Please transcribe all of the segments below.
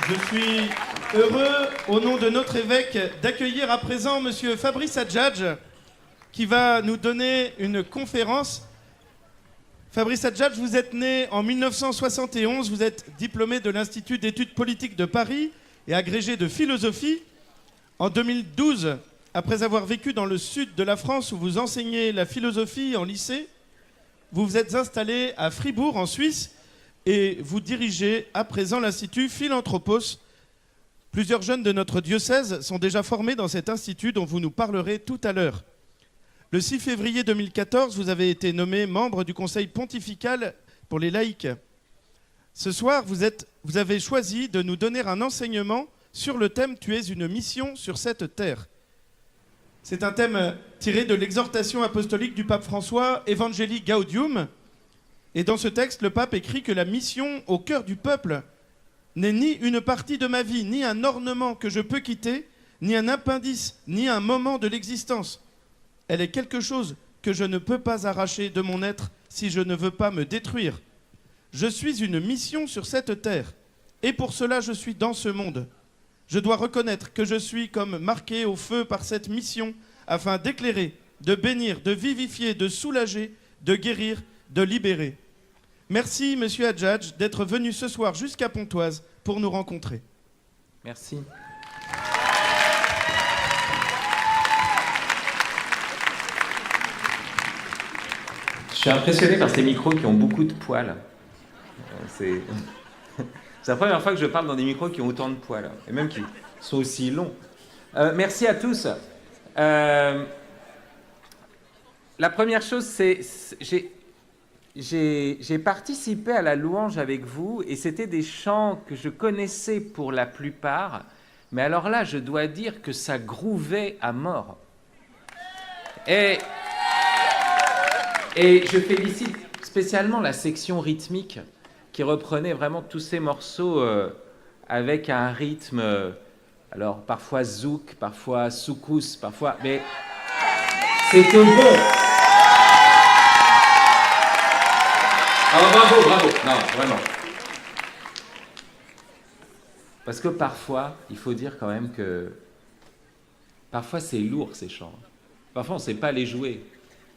Je suis heureux, au nom de notre évêque, d'accueillir à présent Monsieur Fabrice Adjadj, qui va nous donner une conférence. Fabrice Adjadj, vous êtes né en 1971, vous êtes diplômé de l'Institut d'études politiques de Paris et agrégé de philosophie. En 2012, après avoir vécu dans le sud de la France où vous enseignez la philosophie en lycée, vous vous êtes installé à Fribourg en Suisse et vous dirigez à présent l'Institut Philanthropos. Plusieurs jeunes de notre diocèse sont déjà formés dans cet institut dont vous nous parlerez tout à l'heure. Le 6 février 2014, vous avez été nommé membre du Conseil pontifical pour les laïcs. Ce soir, vous avez choisi de nous donner un enseignement sur le thème « Tu es une mission sur cette terre ». C'est un thème tiré de l'exhortation apostolique du pape François, Evangelii Gaudium. Et dans ce texte, le pape écrit que la mission au cœur du peuple n'est ni une partie de ma vie, ni un ornement que je peux quitter, ni un appendice, ni un moment de l'existence. Elle est quelque chose que je ne peux pas arracher de mon être si je ne veux pas me détruire. Je suis une mission sur cette terre, et pour cela je suis dans ce monde. Je dois reconnaître que je suis comme marqué au feu par cette mission, afin d'éclairer, de bénir, de vivifier, de soulager, de guérir, de libérer. Merci, Monsieur Adjadj, d'être venu ce soir jusqu'à Pontoise pour nous rencontrer. Merci. Je suis impressionné par ces micros qui ont beaucoup de poils. C'est la première fois que je parle dans des micros qui ont autant de poils, et même qui sont aussi longs. Merci à tous. La première chose, c'est j'ai participé à la louange avec vous, et c'était des chants que je connaissais pour la plupart, mais alors là, je dois dire que ça grouvait à mort. Et je félicite spécialement la section rythmique qui reprenait vraiment tous ces morceaux avec un rythme, alors parfois zouk, parfois soukous, parfois... Mais c'était bon. Alors bravo, non, vraiment. Parce que parfois, il faut dire quand même que... Parfois c'est lourd ces chants. Parfois on ne sait pas les jouer.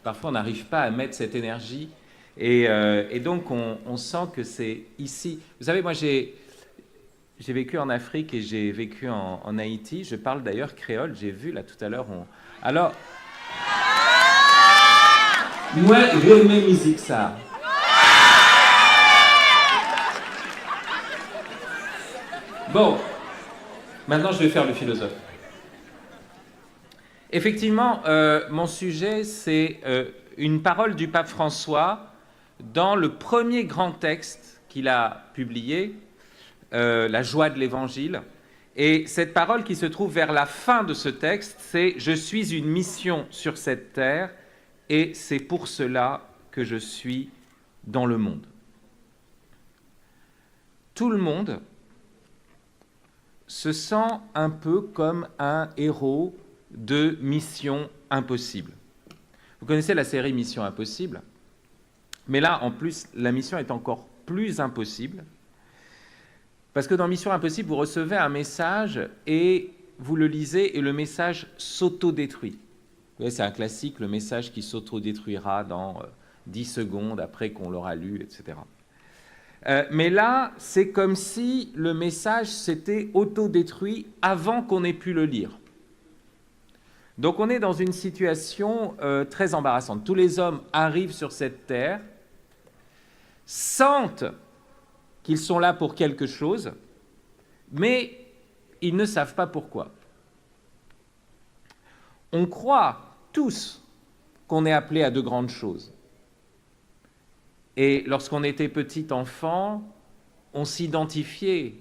Parfois, on n'arrive pas à mettre cette énergie. Et donc, on sent que c'est ici. Vous savez, moi, j'ai vécu en Afrique et j'ai vécu en Haïti. Je parle d'ailleurs créole. J'ai vu, là, tout à l'heure. Alors, moi, j'aime musique, ça. Bon, maintenant, je vais faire le philosophe. Effectivement, mon sujet, c'est une parole du pape François dans le premier grand texte qu'il a publié, La joie de l'Évangile. Et cette parole qui se trouve vers la fin de ce texte, c'est « Je suis une mission sur cette terre et c'est pour cela que je suis dans le monde ». Tout le monde se sent un peu comme un héros de Mission Impossible. Vous connaissez la série Mission Impossible, mais là, en plus, la mission est encore plus impossible, parce que dans Mission Impossible, vous recevez un message et vous le lisez et le message s'autodétruit. Vous voyez, c'est un classique, le message qui s'autodétruira dans 10 secondes après qu'on l'aura lu, etc. Mais là, c'est comme si le message s'était autodétruit avant qu'on ait pu le lire. Donc on est dans une situation très embarrassante. Tous les hommes arrivent sur cette terre, sentent qu'ils sont là pour quelque chose, mais ils ne savent pas pourquoi. On croit tous qu'on est appelé à de grandes choses. Et lorsqu'on était petit enfant, on s'identifiait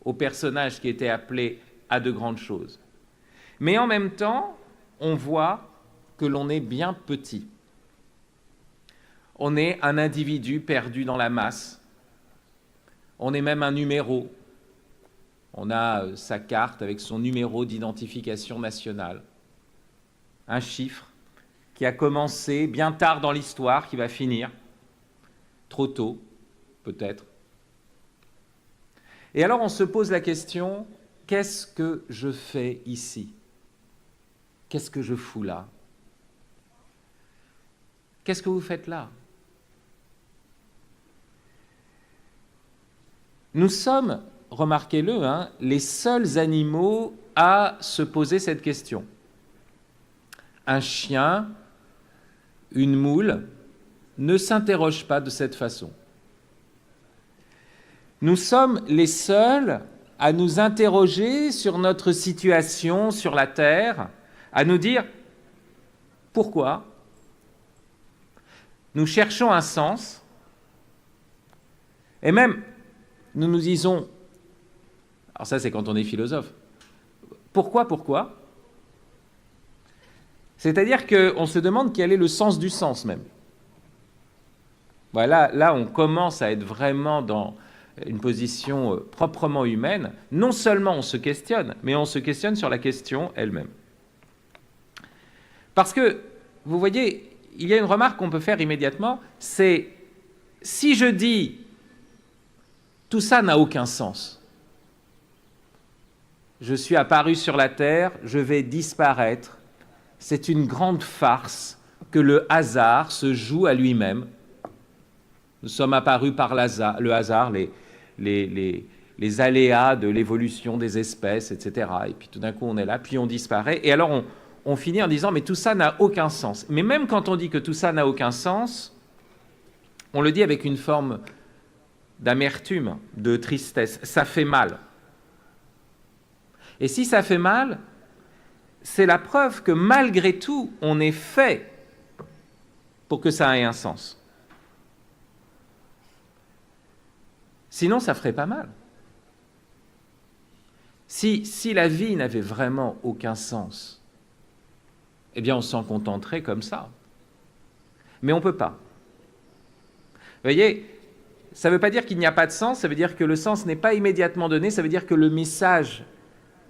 aux personnages qui étaient appelés à de grandes choses. Mais en même temps, on voit que l'on est bien petit. On est un individu perdu dans la masse. On est même un numéro. On a sa carte avec son numéro d'identification nationale. Un chiffre qui a commencé bien tard dans l'histoire, qui va finir trop tôt, peut-être. Et alors on se pose la question, qu'est-ce que je fais ici? Qu'est-ce que je fous là? Qu'est-ce que vous faites là? Nous sommes, remarquez-le, les seuls animaux à se poser cette question. Un chien, une moule, ne s'interroge pas de cette façon. Nous sommes les seuls à nous interroger sur notre situation sur la Terre, à nous dire pourquoi. Nous cherchons un sens, et même nous nous disons, alors ça c'est quand on est philosophe, pourquoi? C'est-à-dire qu'on se demande quel est le sens du sens même. Voilà, là on commence à être vraiment dans une position proprement humaine. Non seulement on se questionne, mais on se questionne sur la question elle-même. Parce que, vous voyez, il y a une remarque qu'on peut faire immédiatement, c'est si je dis tout ça n'a aucun sens, je suis apparu sur la Terre, je vais disparaître, c'est une grande farce que le hasard se joue à lui-même. Nous sommes apparus par le hasard, les aléas de l'évolution des espèces, etc. Et puis tout d'un coup on est là, puis on disparaît, et alors on finit en disant mais tout ça n'a aucun sens. Mais même quand on dit que tout ça n'a aucun sens, on le dit avec une forme d'amertume, de tristesse. Ça fait mal. Et si ça fait mal, c'est la preuve que malgré tout, on est fait pour que ça ait un sens. Sinon, ça ferait pas mal. Si la vie n'avait vraiment aucun sens, eh bien, on s'en contenterait comme ça. Mais on ne peut pas. Vous voyez, ça ne veut pas dire qu'il n'y a pas de sens, ça veut dire que le sens n'est pas immédiatement donné, ça veut dire que le message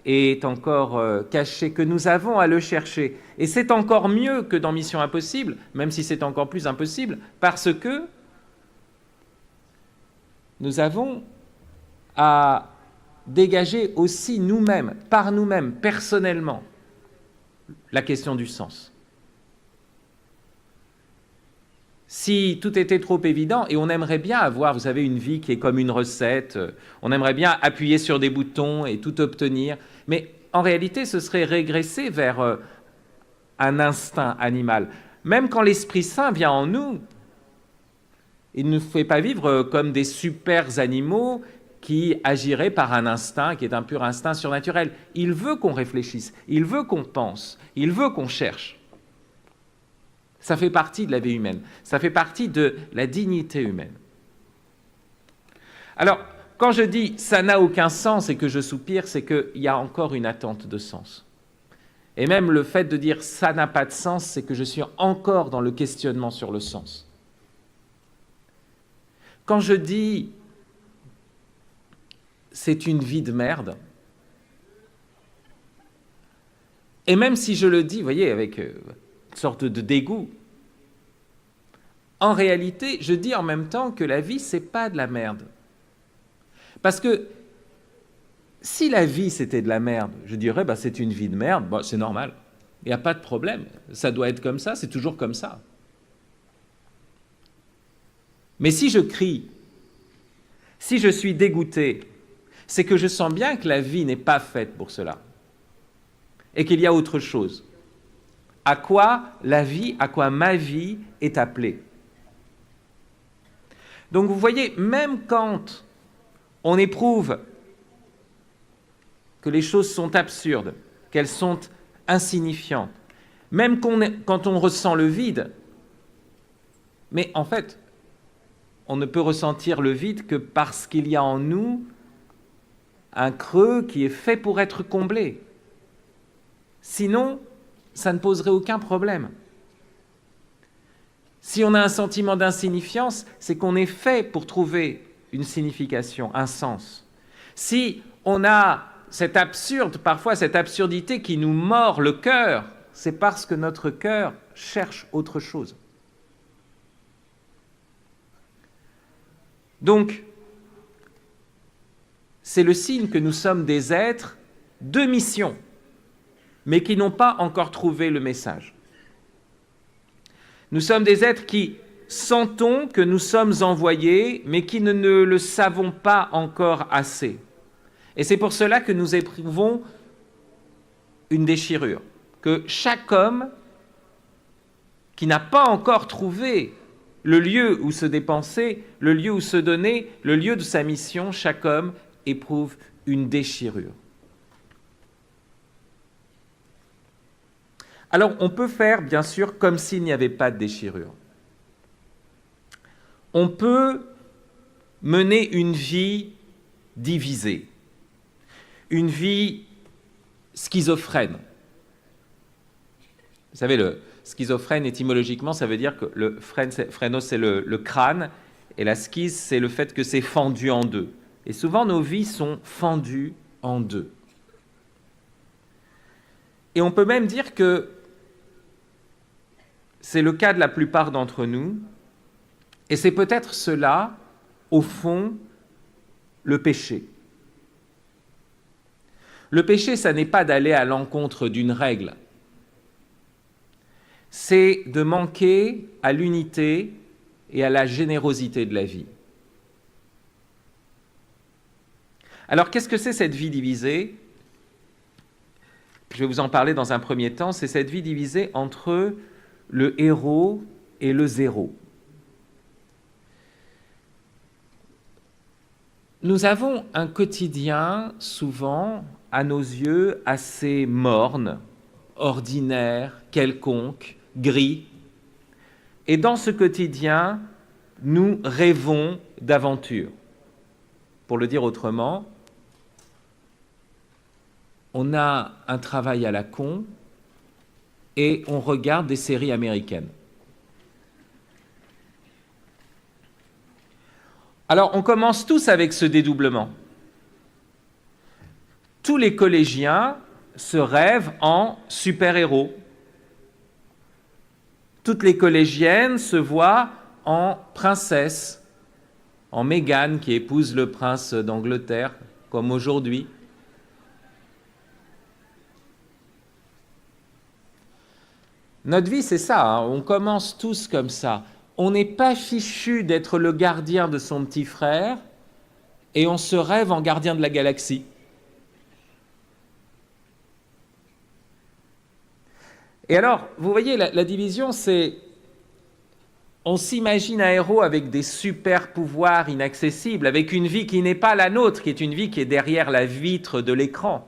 est encore caché, que nous avons à le chercher. Et c'est encore mieux que dans Mission Impossible, même si c'est encore plus impossible, parce que nous avons à dégager aussi nous-mêmes, par nous-mêmes, personnellement, la question du sens. Si tout était trop évident, et on aimerait bien avoir, vous savez, une vie qui est comme une recette, on aimerait bien appuyer sur des boutons et tout obtenir, mais en réalité, ce serait régresser vers un instinct animal. Même quand l'Esprit Saint vient en nous, il ne nous fait pas vivre comme des super animaux qui agiraient par un instinct qui est un pur instinct surnaturel. Il veut qu'on réfléchisse, il veut qu'on pense, il veut qu'on cherche. Ça fait partie de la vie humaine, ça fait partie de la dignité humaine. Alors, quand je dis « ça n'a aucun sens » et que je soupire, c'est qu'il y a encore une attente de sens. Et même le fait de dire « ça n'a pas de sens », c'est que je suis encore dans le questionnement sur le sens. Quand je dis « c'est une vie de merde », et même si je le dis, vous voyez, avec une sorte de dégoût, en réalité, je dis en même temps que la vie, c'est pas de la merde. Parce que si la vie, c'était de la merde, je dirais, bah, c'est une vie de merde, bah, c'est normal, il n'y a pas de problème, ça doit être comme ça, c'est toujours comme ça. Mais si je crie, si je suis dégoûté, c'est que je sens bien que la vie n'est pas faite pour cela. Et qu'il y a autre chose. À quoi la vie, à quoi ma vie est appelée. Donc vous voyez, même quand on éprouve que les choses sont absurdes, qu'elles sont insignifiantes, même quand on ressent le vide, mais en fait, on ne peut ressentir le vide que parce qu'il y a en nous un creux qui est fait pour être comblé. Sinon, ça ne poserait aucun problème. Si on a un sentiment d'insignifiance, c'est qu'on est fait pour trouver une signification, un sens. Si on a cette absurde, parfois cette absurdité qui nous mord le cœur, c'est parce que notre cœur cherche autre chose. Donc, c'est le signe que nous sommes des êtres de mission, mais qui n'ont pas encore trouvé le message. Nous sommes des êtres qui sentons que nous sommes envoyés, mais qui ne le savons pas encore assez. Et c'est pour cela que nous éprouvons une déchirure, que chaque homme qui n'a pas encore trouvé le lieu où se dépenser, le lieu où se donner, le lieu de sa mission, chaque homme éprouve une déchirure. Alors, on peut faire, bien sûr, comme s'il n'y avait pas de déchirure. On peut mener une vie divisée, une vie schizophrène. Vous savez, le schizophrène, étymologiquement, ça veut dire que le phrénos, c'est le crâne, et la schise, c'est le fait que c'est fendu en deux. Et souvent, nos vies sont fendues en deux. Et on peut même dire que c'est le cas de la plupart d'entre nous, et c'est peut-être cela, au fond, le péché. Le péché, ça n'est pas d'aller à l'encontre d'une règle. C'est de manquer à l'unité et à la générosité de la vie. Alors, qu'est-ce que c'est cette vie divisée ? Je vais vous en parler dans un premier temps. C'est cette vie divisée entre le héros et le zéro. Nous avons un quotidien, souvent, à nos yeux, assez morne, ordinaire, quelconque, gris. Et dans ce quotidien, nous rêvons d'aventure. Pour le dire autrement, on a un travail à la con et on regarde des séries américaines. Alors, on commence tous avec ce dédoublement. Tous les collégiens se rêvent en super-héros. Toutes les collégiennes se voient en princesse, en Meghan qui épouse le prince d'Angleterre, comme aujourd'hui. Notre vie, c'est ça, hein. On commence tous comme ça. On n'est pas fichu d'être le gardien de son petit frère et on se rêve en gardien de la galaxie. Et alors, vous voyez, la division, c'est... On s'imagine un héros avec des super pouvoirs inaccessibles, avec une vie qui n'est pas la nôtre, qui est une vie qui est derrière la vitre de l'écran.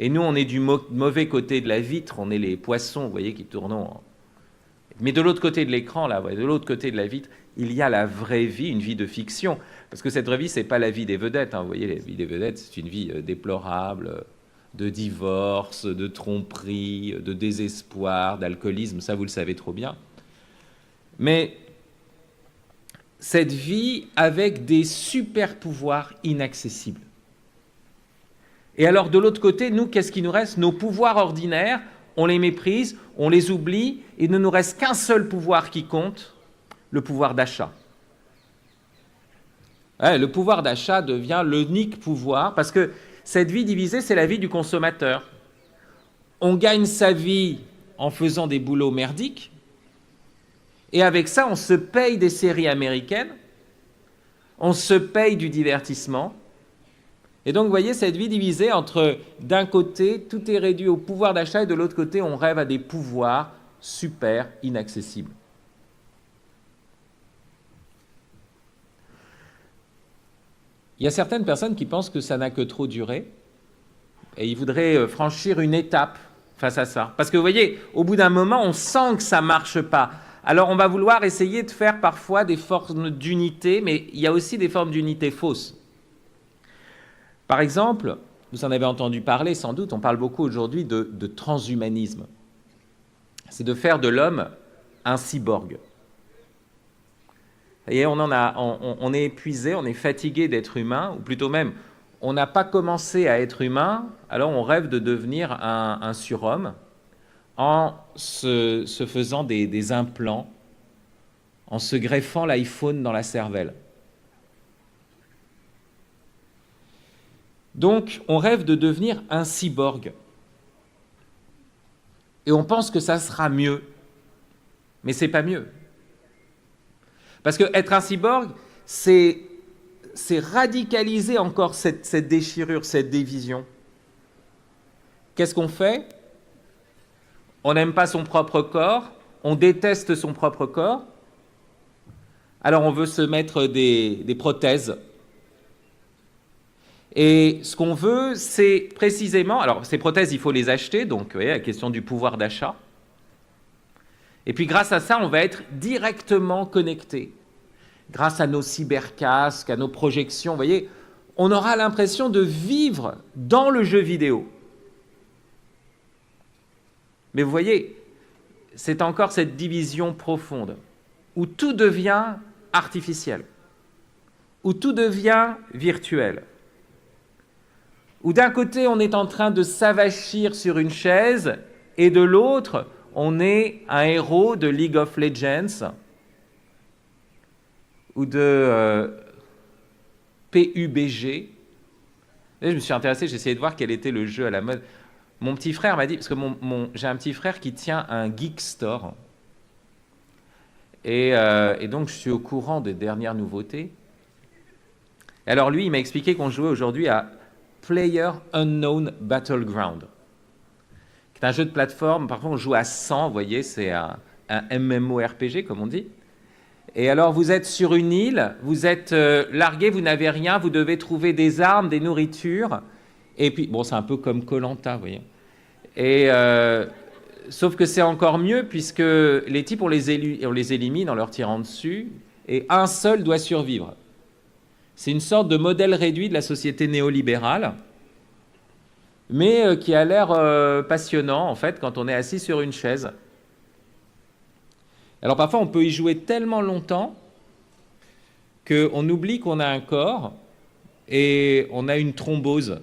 Et nous, on est du mauvais côté de la vitre, on est les poissons, vous voyez, qui tournent. Mais de l'autre côté de l'écran, là, de l'autre côté de la vitre, il y a la vraie vie, une vie de fiction. Parce que cette vraie vie, ce n'est pas la vie des vedettes. Hein. Vous voyez, la vie des vedettes, c'est une vie déplorable, de divorce, de tromperie, de désespoir, d'alcoolisme, ça vous le savez trop bien. Mais cette vie avec des super pouvoirs inaccessibles. Et alors de l'autre côté, nous, qu'est-ce qui nous reste ? Nos pouvoirs ordinaires, on les méprise, on les oublie, et il ne nous reste qu'un seul pouvoir qui compte, le pouvoir d'achat. Ouais, le pouvoir d'achat devient l'unique pouvoir, parce que cette vie divisée, c'est la vie du consommateur. On gagne sa vie en faisant des boulots merdiques, et avec ça, on se paye des séries américaines, on se paye du divertissement. Et donc, vous voyez, cette vie divisée entre, d'un côté, tout est réduit au pouvoir d'achat, et de l'autre côté, on rêve à des pouvoirs super inaccessibles. Il y a certaines personnes qui pensent que ça n'a que trop duré, et ils voudraient franchir une étape face à ça. Parce que, vous voyez, au bout d'un moment, on sent que ça ne marche pas. Alors, on va vouloir essayer de faire parfois des formes d'unité, mais il y a aussi des formes d'unité fausses. Par exemple, vous en avez entendu parler sans doute, on parle beaucoup aujourd'hui de transhumanisme. C'est de faire de l'homme un cyborg. Et on est épuisé, on est fatigué d'être humain, ou plutôt même, on n'a pas commencé à être humain, alors on rêve de devenir un surhomme en se faisant des implants, en se greffant l'iPhone dans la cervelle. Donc, on rêve de devenir un cyborg. Et on pense que ça sera mieux. Mais c'est pas mieux. Parce qu'être un cyborg, c'est radicaliser encore cette déchirure, cette division. Qu'est-ce qu'on fait? On n'aime pas son propre corps, on déteste son propre corps, alors on veut se mettre des prothèses. Et ce qu'on veut, c'est précisément... Alors, ces prothèses, il faut les acheter, donc vous voyez, la question du pouvoir d'achat. Et puis, grâce à ça, on va être directement connecté. Grâce à nos cybercasques, à nos projections, vous voyez, on aura l'impression de vivre dans le jeu vidéo. Mais vous voyez, c'est encore cette division profonde, où tout devient artificiel, où tout devient virtuel, où d'un côté on est en train de s'avachir sur une chaise, et de l'autre, on est un héros de League of Legends, ou de PUBG. Là, je me suis intéressé, j'ai essayé de voir quel était le jeu à la mode. Mon petit frère m'a dit, parce que j'ai un petit frère qui tient un geek store, et donc je suis au courant des dernières nouveautés. Alors lui, il m'a expliqué qu'on jouait aujourd'hui à Player Unknown Battleground, qui est un jeu de plateforme. Parfois on joue à 100, vous voyez, c'est un MMORPG comme on dit. Et alors vous êtes sur une île, vous êtes largué, vous n'avez rien, vous devez trouver des armes, des nourritures. Et puis, bon, c'est un peu comme Koh-Lanta, vous voyez. Et, sauf que c'est encore mieux, puisque les types, on les élimine en leur tirant dessus, et un seul doit survivre. C'est une sorte de modèle réduit de la société néolibérale, mais qui a l'air passionnant, en fait, quand on est assis sur une chaise. Alors parfois, on peut y jouer tellement longtemps qu'on oublie qu'on a un corps et on a une thrombose.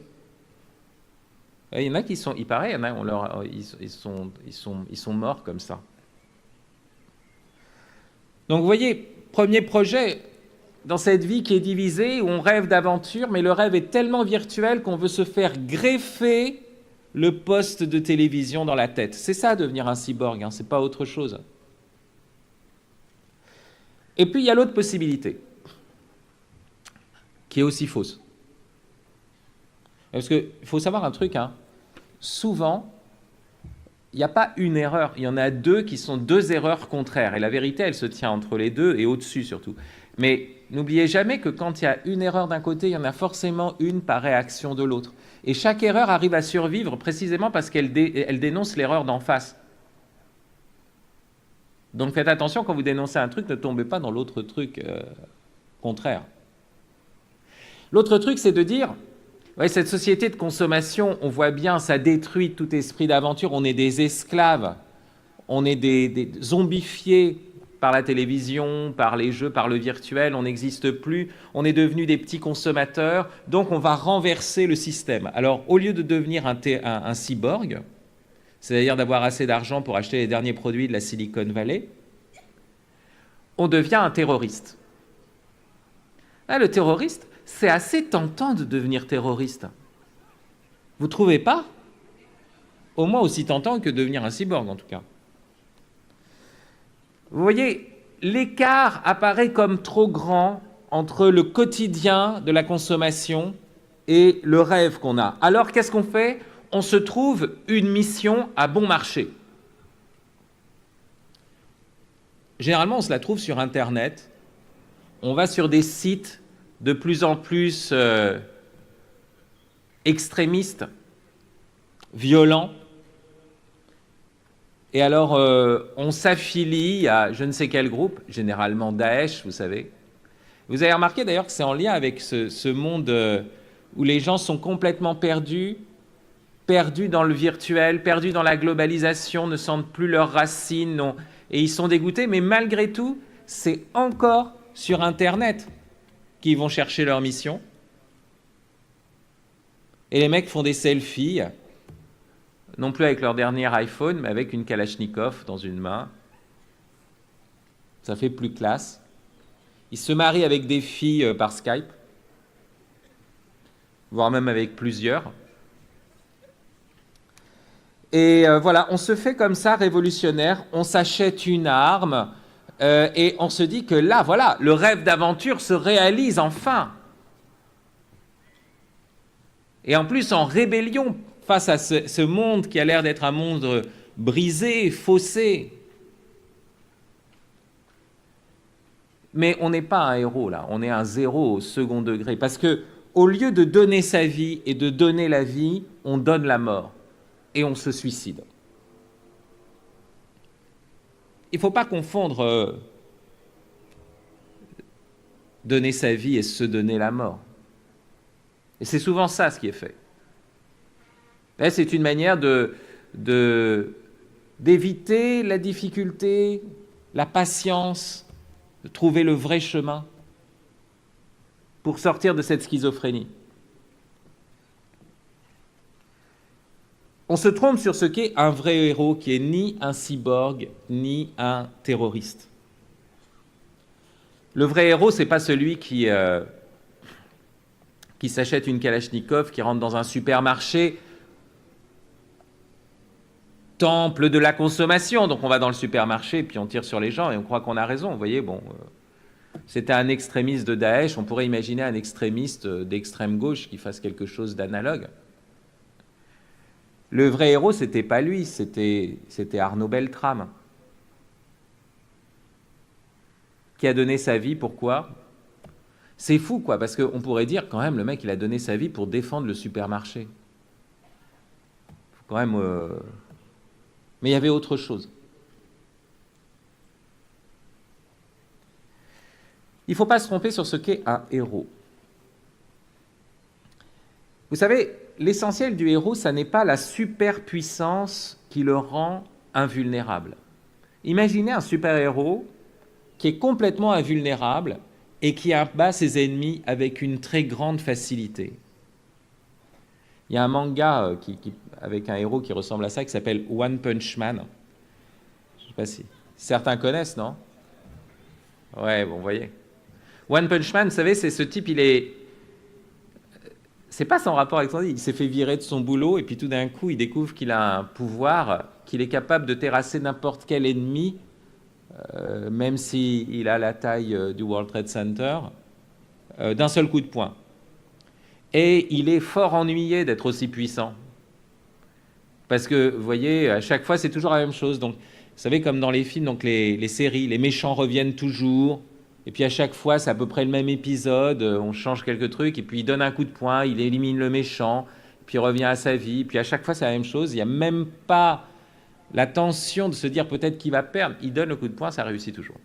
Il y en a qui sont, il paraît, il y en a, ils sont morts comme ça. Donc vous voyez, premier projet, dans cette vie qui est divisée, où on rêve d'aventure, mais le rêve est tellement virtuel qu'on veut se faire greffer le poste de télévision dans la tête. C'est ça, devenir un cyborg, hein, c'est pas autre chose. Et puis il y a l'autre possibilité, qui est aussi fausse. Parce qu'il faut savoir un truc, hein. Souvent, il n'y a pas une erreur, il y en a deux qui sont deux erreurs contraires. Et la vérité, elle se tient entre les deux et au-dessus surtout. Mais n'oubliez jamais que quand il y a une erreur d'un côté, il y en a forcément une par réaction de l'autre. Et chaque erreur arrive à survivre précisément parce qu'elle dénonce l'erreur d'en face. Donc faites attention, quand vous dénoncez un truc, ne tombez pas dans l'autre truc contraire. L'autre truc, c'est de dire... Ouais, cette société de consommation, on voit bien, ça détruit tout esprit d'aventure. On est des esclaves, on est des zombifiés par la télévision, par les jeux, par le virtuel. On n'existe plus, on est devenus des petits consommateurs. Donc on va renverser le système. Alors au lieu de devenir un cyborg, c'est-à-dire d'avoir assez d'argent pour acheter les derniers produits de la Silicon Valley, on devient un terroriste. Là, le terroriste, c'est assez tentant de devenir terroriste. Vous ne trouvez pas? Au moins aussi tentant que devenir un cyborg, en tout cas. Vous voyez, l'écart apparaît comme trop grand entre le quotidien de la consommation et le rêve qu'on a. Alors, qu'est-ce qu'on fait? On se trouve une mission à bon marché. Généralement, on se la trouve sur Internet. On va sur des sites de plus en plus extrémistes, violents. Et alors, on s'affilie à je ne sais quel groupe, généralement Daesh, vous savez. Vous avez remarqué d'ailleurs que c'est en lien avec ce monde où les gens sont complètement perdus dans le virtuel, perdus dans la globalisation, ne sentent plus leurs racines, non, et ils sont dégoûtés. Mais malgré tout, c'est encore sur Internet qui vont chercher leur mission. Et les mecs font des selfies, non plus avec leur dernier iPhone, mais avec une Kalachnikov dans une main. Ça fait plus classe. Ils se marient avec des filles par Skype. voire même avec plusieurs. Et voilà, on se fait comme ça révolutionnaire, on s'achète une arme et on se dit que là, voilà, le rêve d'aventure se réalise enfin. Et en plus en rébellion face à ce monde qui a l'air d'être un monde brisé, faussé. Mais on n'est pas un héros là, on est un zéro au second degré. Parce que au lieu de donner sa vie et de donner la vie, on donne la mort et on se suicide. Il ne faut pas confondre donner sa vie et se donner la mort. Et c'est souvent ça ce qui est fait. Là, c'est une manière d'éviter la difficulté, la patience, de trouver le vrai chemin pour sortir de cette schizophrénie. On se trompe sur ce qu'est un vrai héros, qui est ni un cyborg, ni un terroriste. Le vrai héros, ce n'est pas celui qui s'achète une Kalachnikov, qui rentre dans un supermarché, temple de la consommation. Donc on va dans le supermarché, puis on tire sur les gens et on croit qu'on a raison. Vous voyez, bon, c'était un extrémiste de Daesh, on pourrait imaginer un extrémiste d'extrême gauche qui fasse quelque chose d'analogue. Le vrai héros, c'était pas lui, c'était Arnaud Beltrame, qui a donné sa vie. Pourquoi ? C'est fou, quoi, parce qu'on pourrait dire, quand même, le mec, il a donné sa vie pour défendre le supermarché. Faut quand même... Mais il y avait autre chose. Il ne faut pas se tromper sur ce qu'est un héros. Vous savez, l'essentiel du héros, ça n'est pas la superpuissance qui le rend invulnérable. Imaginez un super-héros qui est complètement invulnérable et qui abat ses ennemis avec une très grande facilité. Il y a un manga avec un héros qui ressemble à ça, qui s'appelle One Punch Man. Je ne sais pas si certains connaissent, non ? Ouais, bon, vous voyez. One Punch Man, vous savez, c'est ce type, c'est pas sans rapport avec son vie. Il s'est fait virer de son boulot et puis tout d'un coup, il découvre qu'il a un pouvoir, qu'il est capable de terrasser n'importe quel ennemi, même s'il a la taille du World Trade Center, d'un seul coup de poing. Et il est fort ennuyé d'être aussi puissant. Parce que, vous voyez, à chaque fois, c'est toujours la même chose. Donc, vous savez, comme dans les films, donc les séries, les méchants reviennent toujours. Et puis à chaque fois, c'est à peu près le même épisode. On change quelques trucs. Et puis il donne un coup de poing, il élimine le méchant. Puis il revient à sa vie. Puis à chaque fois, c'est la même chose. Il n'y a même pas la tension de se dire peut-être qu'il va perdre. Il donne le coup de poing, ça réussit toujours.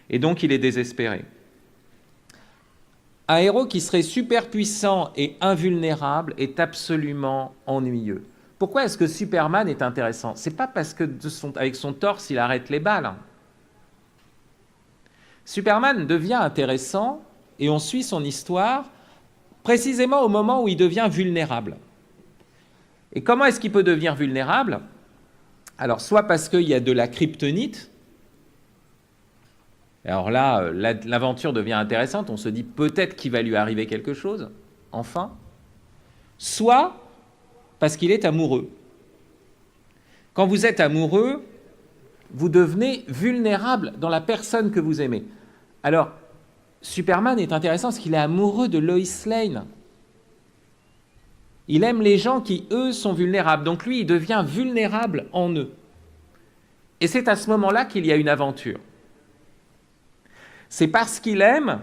Et donc, il est désespéré. Un héros qui serait super puissant et invulnérable est absolument ennuyeux. Pourquoi est-ce que Superman est intéressant ? C'est pas parce que avec son torse, il arrête les balles. Superman devient intéressant et on suit son histoire précisément au moment où il devient vulnérable. Et comment est-ce qu'il peut devenir vulnérable ? Alors, soit parce qu'il y a de la kryptonite. Alors là, l'aventure devient intéressante, on se dit peut-être qu'il va lui arriver quelque chose, enfin. Soit parce qu'il est amoureux. Quand vous êtes amoureux, vous devenez vulnérable dans la personne que vous aimez. Alors, Superman est intéressant parce qu'il est amoureux de Lois Lane. Il aime les gens qui, eux, sont vulnérables. Donc lui, il devient vulnérable en eux. Et c'est à ce moment-là qu'il y a une aventure. C'est parce qu'il aime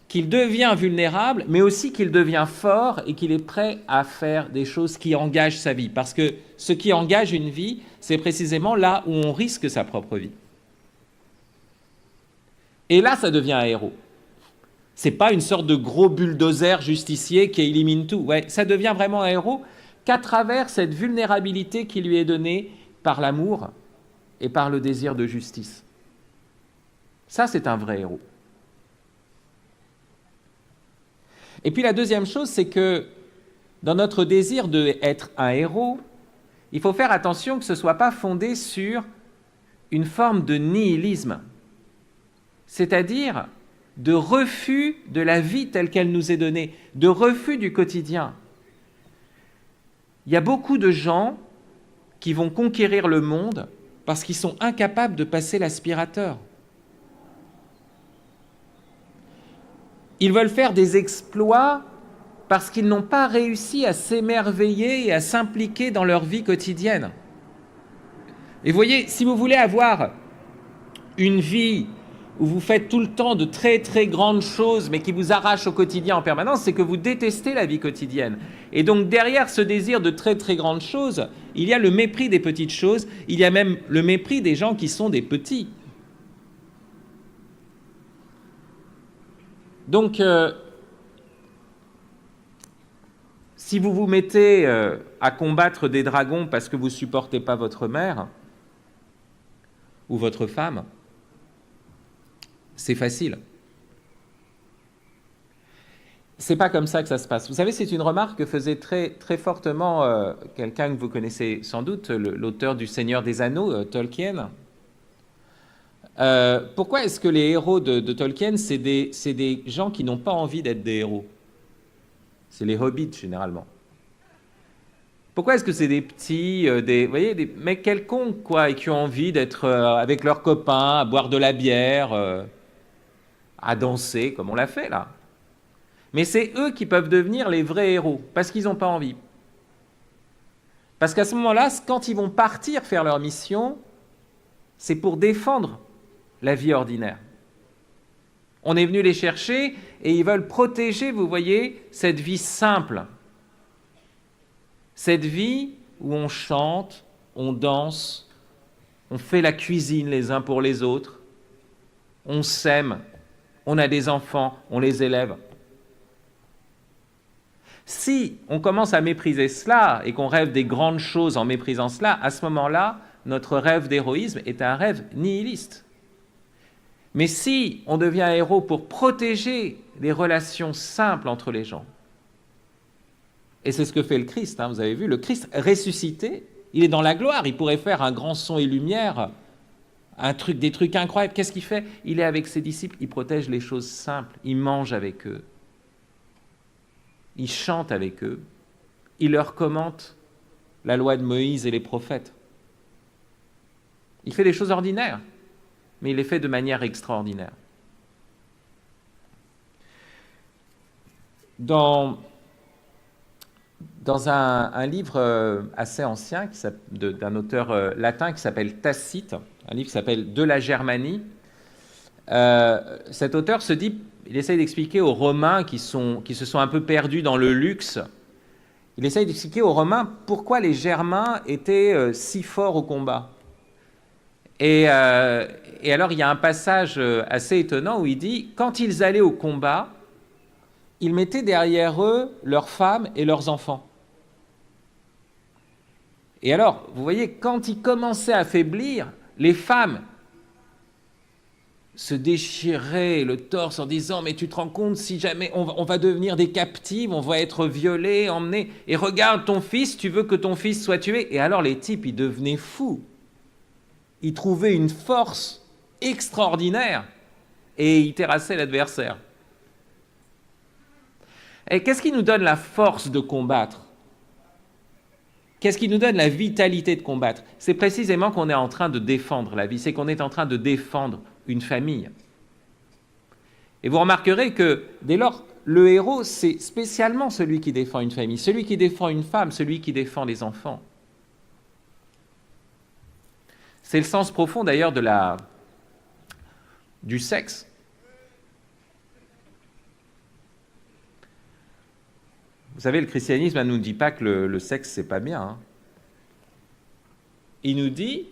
qu'il devient vulnérable, mais aussi qu'il devient fort et qu'il est prêt à faire des choses qui engagent sa vie. Parce que ce qui engage une vie, c'est précisément là où on risque sa propre vie. Et là, ça devient un héros. C'est pas une sorte de gros bulldozer justicier qui élimine tout. Ouais, ça devient vraiment un héros qu'à travers cette vulnérabilité qui lui est donnée par l'amour et par le désir de justice. Ça, c'est un vrai héros. Et puis la deuxième chose, c'est que dans notre désir d'être un héros, il faut faire attention que ce ne soit pas fondé sur une forme de nihilisme. C'est-à-dire de refus de la vie telle qu'elle nous est donnée, de refus du quotidien. Il y a beaucoup de gens qui vont conquérir le monde parce qu'ils sont incapables de passer l'aspirateur. Ils veulent faire des exploits parce qu'ils n'ont pas réussi à s'émerveiller et à s'impliquer dans leur vie quotidienne. Et vous voyez, si vous voulez avoir une vie où vous faites tout le temps de très très grandes choses, mais qui vous arrachent au quotidien en permanence, c'est que vous détestez la vie quotidienne. Et donc derrière ce désir de très très grandes choses, il y a le mépris des petites choses, il y a même le mépris des gens qui sont des petits. Donc, si vous vous mettez à combattre des dragons parce que vous ne supportez pas votre mère ou votre femme, c'est facile. C'est pas comme ça que ça se passe. Vous savez, c'est une remarque que faisait très, très fortement quelqu'un que vous connaissez sans doute, l'auteur du Seigneur des Anneaux, Tolkien. Pourquoi est-ce que les héros de Tolkien, c'est des gens qui n'ont pas envie d'être des héros? C'est les hobbits, généralement. Pourquoi est-ce que c'est des petits, vous voyez, des mecs quelconques, quoi, et qui ont envie d'être avec leurs copains, à boire de la bière, à danser, comme on l'a fait, là? Mais c'est eux qui peuvent devenir les vrais héros, parce qu'ils n'ont pas envie. Parce qu'à ce moment-là, quand ils vont partir faire leur mission, c'est pour défendre la vie ordinaire. On est venu les chercher et ils veulent protéger, vous voyez, cette vie simple. Cette vie où on chante, on danse, on fait la cuisine les uns pour les autres, on s'aime, on a des enfants, on les élève. Si on commence à mépriser cela et qu'on rêve des grandes choses en méprisant cela, à ce moment-là, notre rêve d'héroïsme est un rêve nihiliste. Mais si on devient héros pour protéger les relations simples entre les gens, et c'est ce que fait le Christ, vous avez vu, le Christ ressuscité, il est dans la gloire, il pourrait faire un grand son et lumière, des trucs incroyables. Qu'est-ce qu'il fait? Il est avec ses disciples, il protège les choses simples, il mange avec eux, il chante avec eux, il leur commente la loi de Moïse et les prophètes. Il fait des choses ordinaires, mais il les fait de manière extraordinaire. Dans un livre assez ancien d'un auteur latin qui s'appelle Tacite, un livre qui s'appelle De la Germanie, cet auteur il essaye d'expliquer aux Romains qui se sont un peu perdus dans le luxe, il essaye d'expliquer aux Romains pourquoi les Germains étaient si forts au combat. Et alors, il y a un passage assez étonnant où il dit, quand ils allaient au combat, ils mettaient derrière eux leurs femmes et leurs enfants. Et alors, vous voyez, quand ils commençaient à faiblir, les femmes se déchiraient le torse en disant « Mais tu te rends compte, si jamais on va devenir des captives, on va être violés, emmenés, et regarde ton fils, tu veux que ton fils soit tué ?» Et alors, les types, ils devenaient fous. Ils trouvaient une force extraordinaire et ils terrassaient l'adversaire. Et qu'est-ce qui nous donne la force de combattre? Qu'est-ce qui nous donne la vitalité de combattre? C'est précisément qu'on est en train de défendre la vie, c'est qu'on est en train de défendre une famille. Et vous remarquerez que dès lors, le héros, c'est spécialement celui qui défend une famille, celui qui défend une femme, celui qui défend les enfants. C'est le sens profond d'ailleurs du sexe. Vous savez, le christianisme ne nous dit pas que le sexe, c'est pas bien. Il nous dit,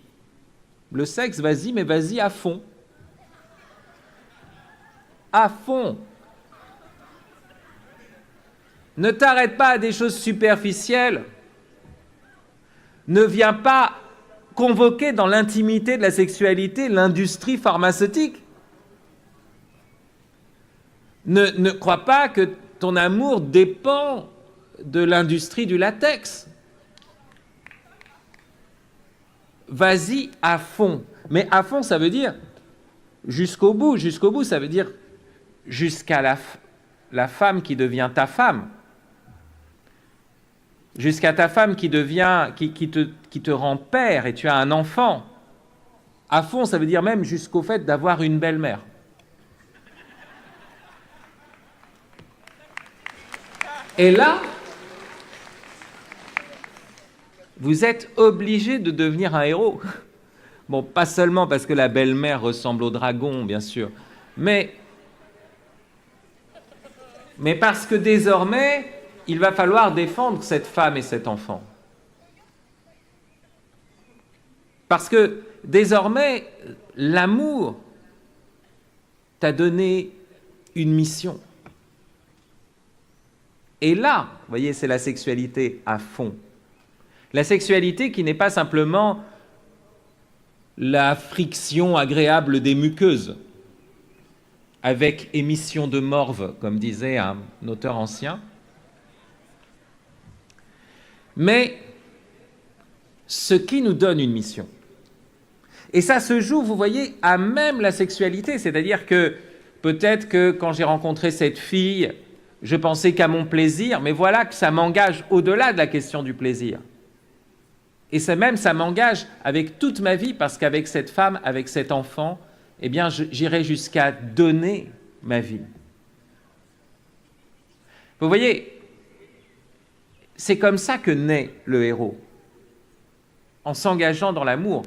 le sexe, vas-y, mais vas-y à fond. À fond. Ne t'arrête pas à des choses superficielles. Ne viens pas convoquer dans l'intimité de la sexualité l'industrie pharmaceutique. Ne crois pas que ton amour dépend de l'industrie du latex. Vas-y à fond. Mais à fond, ça veut dire jusqu'au bout. Jusqu'au bout, ça veut dire jusqu'à la femme qui devient ta femme, jusqu'à ta femme qui te rend père et tu as un enfant. À fond, ça veut dire même jusqu'au fait d'avoir une belle-mère. Et là, vous êtes obligé de devenir un héros. Bon, pas seulement parce que la belle-mère ressemble au dragon, bien sûr, mais parce que désormais, il va falloir défendre cette femme et cet enfant. Parce que désormais, l'amour t'a donné une mission. Et là, vous voyez, c'est la sexualité à fond. La sexualité qui n'est pas simplement la friction agréable des muqueuses, avec émission de morve, comme disait un auteur ancien, mais ce qui nous donne une mission. Et ça se joue, vous voyez, à même la sexualité, c'est-à-dire que peut-être que quand j'ai rencontré cette fille, je pensais qu'à mon plaisir, mais voilà que ça m'engage au-delà de la question du plaisir. Et ça m'engage avec toute ma vie, parce qu'avec cette femme, avec cet enfant, eh bien, j'irai jusqu'à donner ma vie. Vous voyez, c'est comme ça que naît le héros, en s'engageant dans l'amour.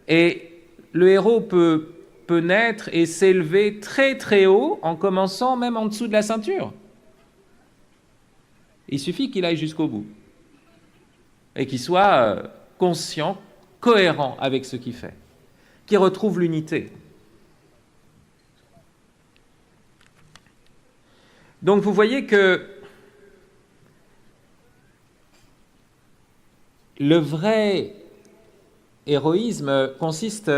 Et le héros peut naître et s'élever très très haut, en commençant même en dessous de la ceinture. Il suffit qu'il aille jusqu'au bout et qu'il soit conscient, cohérent avec ce qu'il fait, qu'il retrouve l'unité. Donc vous voyez que le vrai héroïsme consiste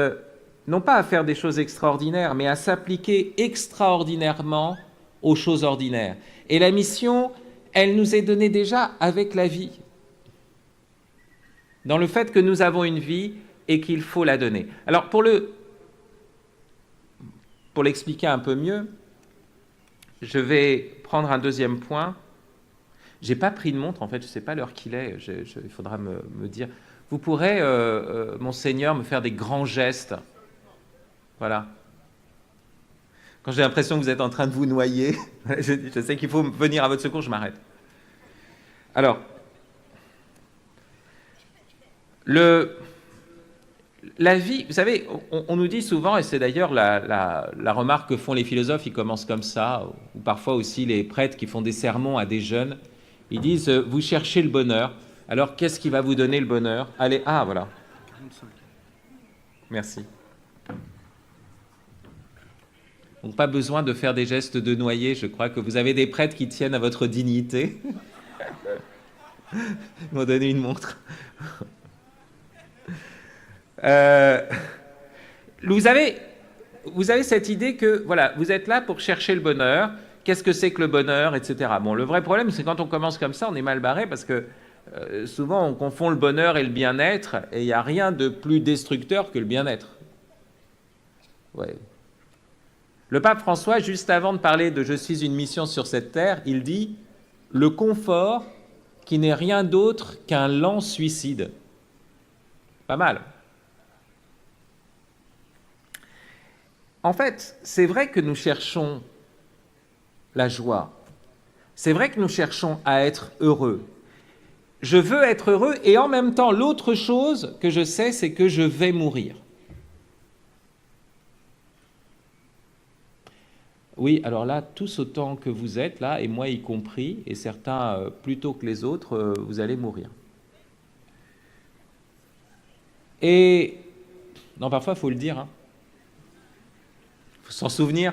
non pas à faire des choses extraordinaires, mais à s'appliquer extraordinairement aux choses ordinaires. Et la mission, elle nous est donnée déjà avec la vie, dans le fait que nous avons une vie et qu'il faut la donner. Alors pour l'expliquer un peu mieux, je vais prendre un deuxième point. Je n'ai pas pris de montre, en fait, je ne sais pas l'heure qu'il est, il faudra me dire. Vous pourrez, Monseigneur, me faire des grands gestes. Voilà. Quand j'ai l'impression que vous êtes en train de vous noyer, je sais qu'il faut venir à votre secours, je m'arrête. Alors, la vie, vous savez, on nous dit souvent, et c'est d'ailleurs la remarque que font les philosophes, ils commencent comme ça, ou parfois aussi les prêtres qui font des sermons à des jeunes, ils disent, vous cherchez le bonheur, alors qu'est-ce qui va vous donner le bonheur? Allez, voilà. 45. Merci. Donc pas besoin de faire des gestes de noyer, je crois que vous avez des prêtres qui tiennent à votre dignité. Ils m'ont donné une montre. Vous avez cette idée que voilà, vous êtes là pour chercher le bonheur. Qu'est-ce que c'est que le bonheur, etc. Bon, le vrai problème, c'est quand on commence comme ça, on est mal barré parce que souvent on confond le bonheur et le bien-être, et il n'y a rien de plus destructeur que le bien-être. Ouais. Le pape François, juste avant de parler de « Je suis une mission sur cette terre », il dit « Le confort qui n'est rien d'autre qu'un lent suicide ». Pas mal. En fait, c'est vrai que nous cherchons la joie. C'est vrai que nous cherchons à être heureux. Je veux être heureux et en même temps, l'autre chose que je sais, c'est que je vais mourir. Oui, alors là, tous autant que vous êtes, là, et moi y compris, et certains plus tôt que les autres, vous allez mourir. Et, non, parfois, il faut le dire, hein. Il faut s'en souvenir.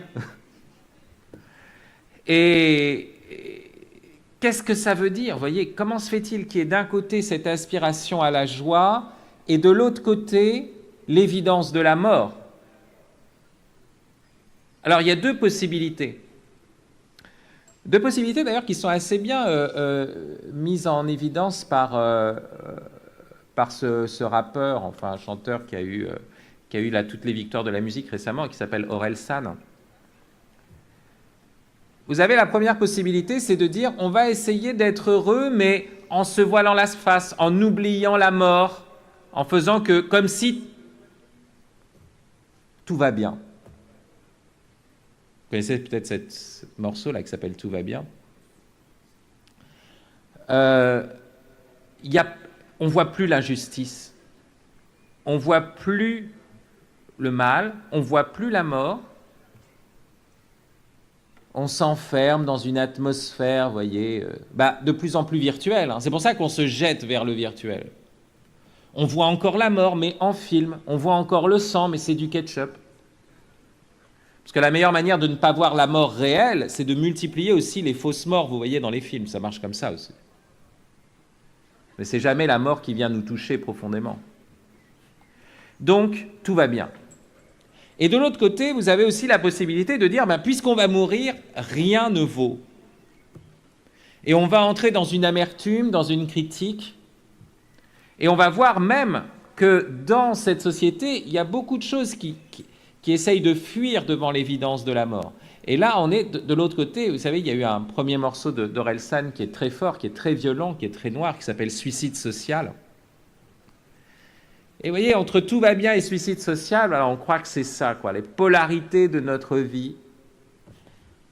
Et qu'est-ce que ça veut dire? Vous voyez, comment se fait-il qu'il y ait d'un côté cette aspiration à la joie, et de l'autre côté, l'évidence de la mort? Alors, il y a deux possibilités. Deux possibilités, d'ailleurs, qui sont assez bien mises en évidence par ce rappeur, enfin un chanteur qui a eu là toutes les victoires de la musique récemment, qui s'appelle Orelsan. vous avez la première possibilité, c'est de dire on va essayer d'être heureux, mais en se voilant la face, en oubliant la mort, en faisant que comme si tout va bien. Vous connaissez peut-être ce morceau-là qui s'appelle Tout va bien. On ne voit plus l'injustice, on ne voit plus le mal, on ne voit plus la mort. On s'enferme dans une atmosphère, vous voyez, de plus en plus virtuelle. Hein. C'est pour ça qu'on se jette vers le virtuel. On voit encore la mort, mais en film. On voit encore le sang, mais c'est du ketchup. Parce que la meilleure manière de ne pas voir la mort réelle, c'est de multiplier aussi les fausses morts, vous voyez, dans les films. Ça marche comme ça aussi. Mais c'est jamais la mort qui vient nous toucher profondément. Donc, tout va bien. Et de l'autre côté, vous avez aussi la possibilité de dire, puisqu'on va mourir, rien ne vaut. Et on va entrer dans une amertume, dans une critique, et on va voir même que dans cette société, il y a beaucoup de choses qui essayent de fuir devant l'évidence de la mort. Et là, on est de l'autre côté. Vous savez, il y a eu un premier morceau d'Orelsan qui est très fort, qui est très violent, qui est très noir, qui s'appelle « Suicide social ». Et vous voyez, entre tout va bien et suicide social, alors on croit que c'est ça, quoi, les polarités de notre vie.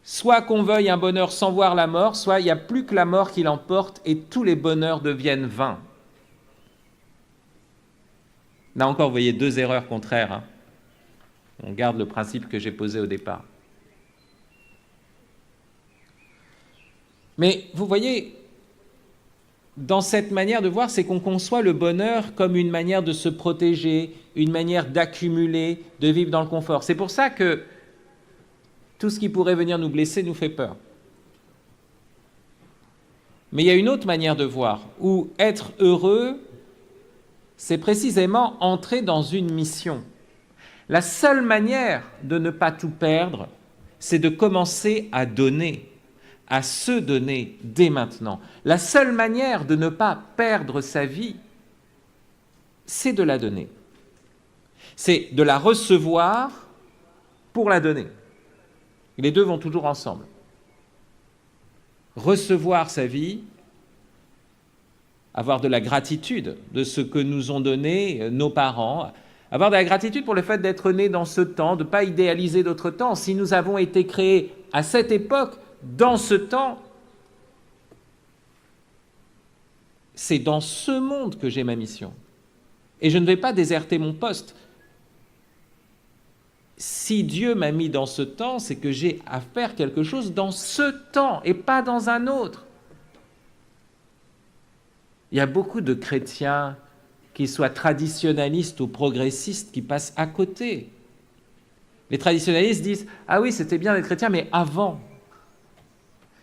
Soit qu'on veuille un bonheur sans voir la mort, soit il n'y a plus que la mort qui l'emporte et tous les bonheurs deviennent vains. Là encore, vous voyez deux erreurs contraires. Hein. On garde le principe que j'ai posé au départ. Mais vous voyez, dans cette manière de voir, c'est qu'on conçoit le bonheur comme une manière de se protéger, une manière d'accumuler, de vivre dans le confort. C'est pour ça que tout ce qui pourrait venir nous blesser nous fait peur. Mais il y a une autre manière de voir, où être heureux, c'est précisément entrer dans une mission. La seule manière de ne pas tout perdre, c'est de commencer à donner, à se donner dès maintenant. La seule manière de ne pas perdre sa vie, c'est de la donner. C'est de la recevoir pour la donner. Et les deux vont toujours ensemble. Recevoir sa vie, avoir de la gratitude de ce que nous ont donné nos parents, avoir de la gratitude pour le fait d'être nés dans ce temps, de ne pas idéaliser d'autres temps. Si nous avons été créés à cette époque, dans ce temps, c'est dans ce monde que j'ai ma mission. Et je ne vais pas déserter mon poste. Si Dieu m'a mis dans ce temps, c'est que j'ai à faire quelque chose dans ce temps et pas dans un autre. Il y a beaucoup de chrétiens, qu'ils soient traditionalistes ou progressistes, qui passent à côté. Les traditionalistes disent « Ah oui, c'était bien d'être chrétien, mais avant ».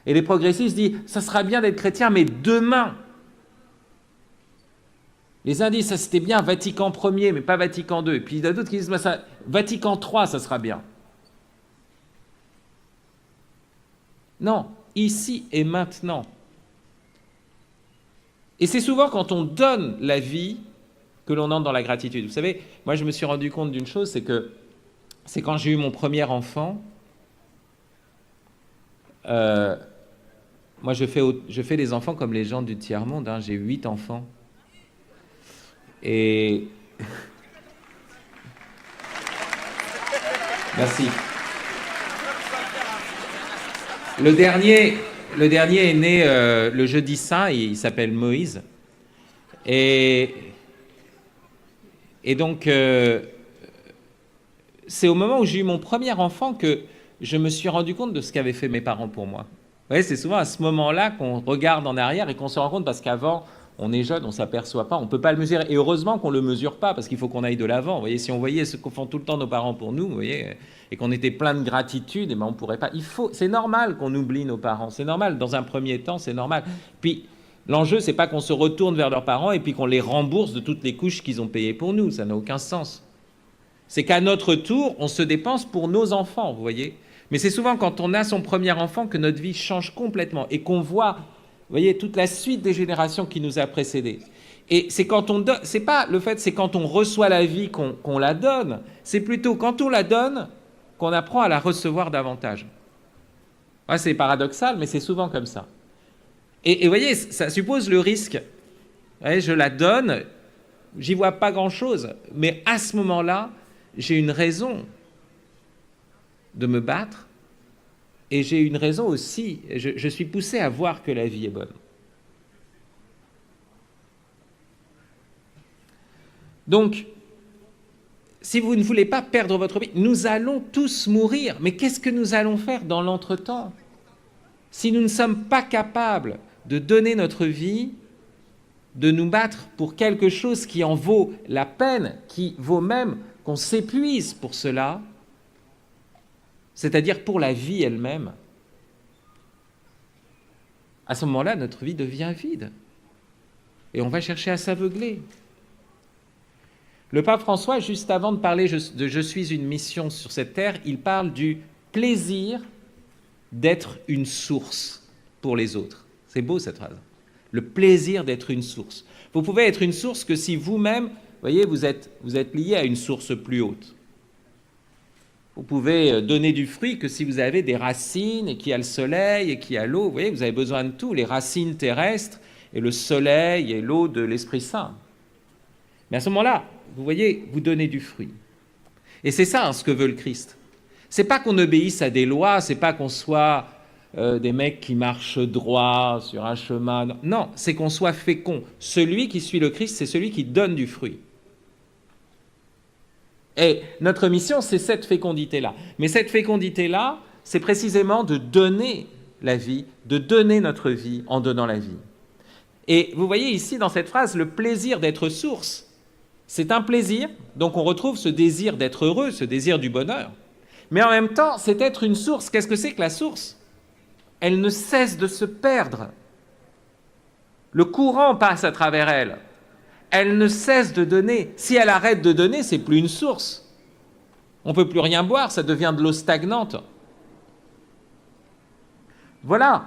Et les progressistes disent « Ça sera bien d'être chrétien, mais demain ». Les uns disent « Ça c'était bien Vatican Ier, mais pas Vatican II ». Et puis il y a d'autres qui disent « Vatican III, ça sera bien ». Non, ici et maintenant. Et c'est souvent quand on donne la vie que l'on entre dans la gratitude. Vous savez, moi je me suis rendu compte d'une chose, c'est quand j'ai eu mon premier enfant, moi je fais des enfants comme les gens du tiers-monde, hein, j'ai 8 enfants. Et... Merci. Le dernier est né le jeudi saint, il s'appelle Moïse. Et donc, c'est au moment où j'ai eu mon premier enfant que je me suis rendu compte de ce qu'avaient fait mes parents pour moi. Vous voyez, c'est souvent à ce moment-là qu'on regarde en arrière et qu'on se rend compte, parce qu'avant, on est jeune, on ne s'aperçoit pas, on ne peut pas le mesurer. Et heureusement qu'on ne le mesure pas, parce qu'il faut qu'on aille de l'avant. Vous voyez, si on voyait ce que font tout le temps nos parents pour nous, vous voyez, et qu'on était plein de gratitude, on ne pourrait pas. C'est normal qu'on oublie nos parents, c'est normal. Dans un premier temps, c'est normal. Puis, l'enjeu, c'est pas qu'on se retourne vers leurs parents et puis qu'on les rembourse de toutes les couches qu'ils ont payées pour nous. Ça n'a aucun sens. C'est qu'à notre tour, on se dépense pour nos enfants, vous voyez. Mais c'est souvent quand on a son premier enfant que notre vie change complètement et qu'on voit, vous voyez, toute la suite des générations qui nous a précédés. Et c'est quand on donne, c'est pas le fait, c'est quand on reçoit la vie qu'on la donne. C'est plutôt quand on la donne qu'on apprend à la recevoir davantage. Ouais, c'est paradoxal, mais c'est souvent comme ça. Et vous voyez, ça suppose le risque. Vous voyez, je la donne, j'y vois pas grand-chose, mais à ce moment-là, j'ai une raison de me battre, et j'ai une raison aussi, je suis poussé à voir que la vie est bonne. Donc, si vous ne voulez pas perdre votre vie, nous allons tous mourir, mais qu'est-ce que nous allons faire dans l'entretemps? Si nous ne sommes pas capables de donner notre vie, de nous battre pour quelque chose qui en vaut la peine, qui vaut même qu'on s'épuise pour cela, c'est-à-dire pour la vie elle-même, à ce moment-là, notre vie devient vide. Et on va chercher à s'aveugler. Le pape François, juste avant de parler de « Je suis une mission sur cette terre », il parle du plaisir d'être une source pour les autres. C'est beau cette phrase. Le plaisir d'être une source. Vous pouvez être une source que si vous-même, vous voyez, vous êtes lié à une source plus haute. Vous pouvez donner du fruit que si vous avez des racines et qu'il y a le soleil et qu'il y a l'eau. Vous voyez, vous avez besoin de tout, les racines terrestres et le soleil et l'eau de l'Esprit Saint. Mais à ce moment-là, vous voyez, vous donnez du fruit. Et c'est ça ce que veut le Christ. C'est pas qu'on obéisse à des lois, c'est pas qu'on soit des mecs qui marchent droit sur un chemin. Non, c'est qu'on soit fécond. Celui qui suit le Christ, c'est celui qui donne du fruit. Et notre mission, c'est cette fécondité-là. Mais cette fécondité-là, c'est précisément de donner la vie, de donner notre vie en donnant la vie. Et vous voyez ici, dans cette phrase, le plaisir d'être source. C'est un plaisir, donc on retrouve ce désir d'être heureux, ce désir du bonheur. Mais en même temps, c'est être une source. Qu'est-ce que c'est que la source? Elle ne cesse de se perdre. Le courant passe à travers elle. Elle ne cesse de donner. Si elle arrête de donner, c'est plus une source. On ne peut plus rien boire, ça devient de l'eau stagnante. Voilà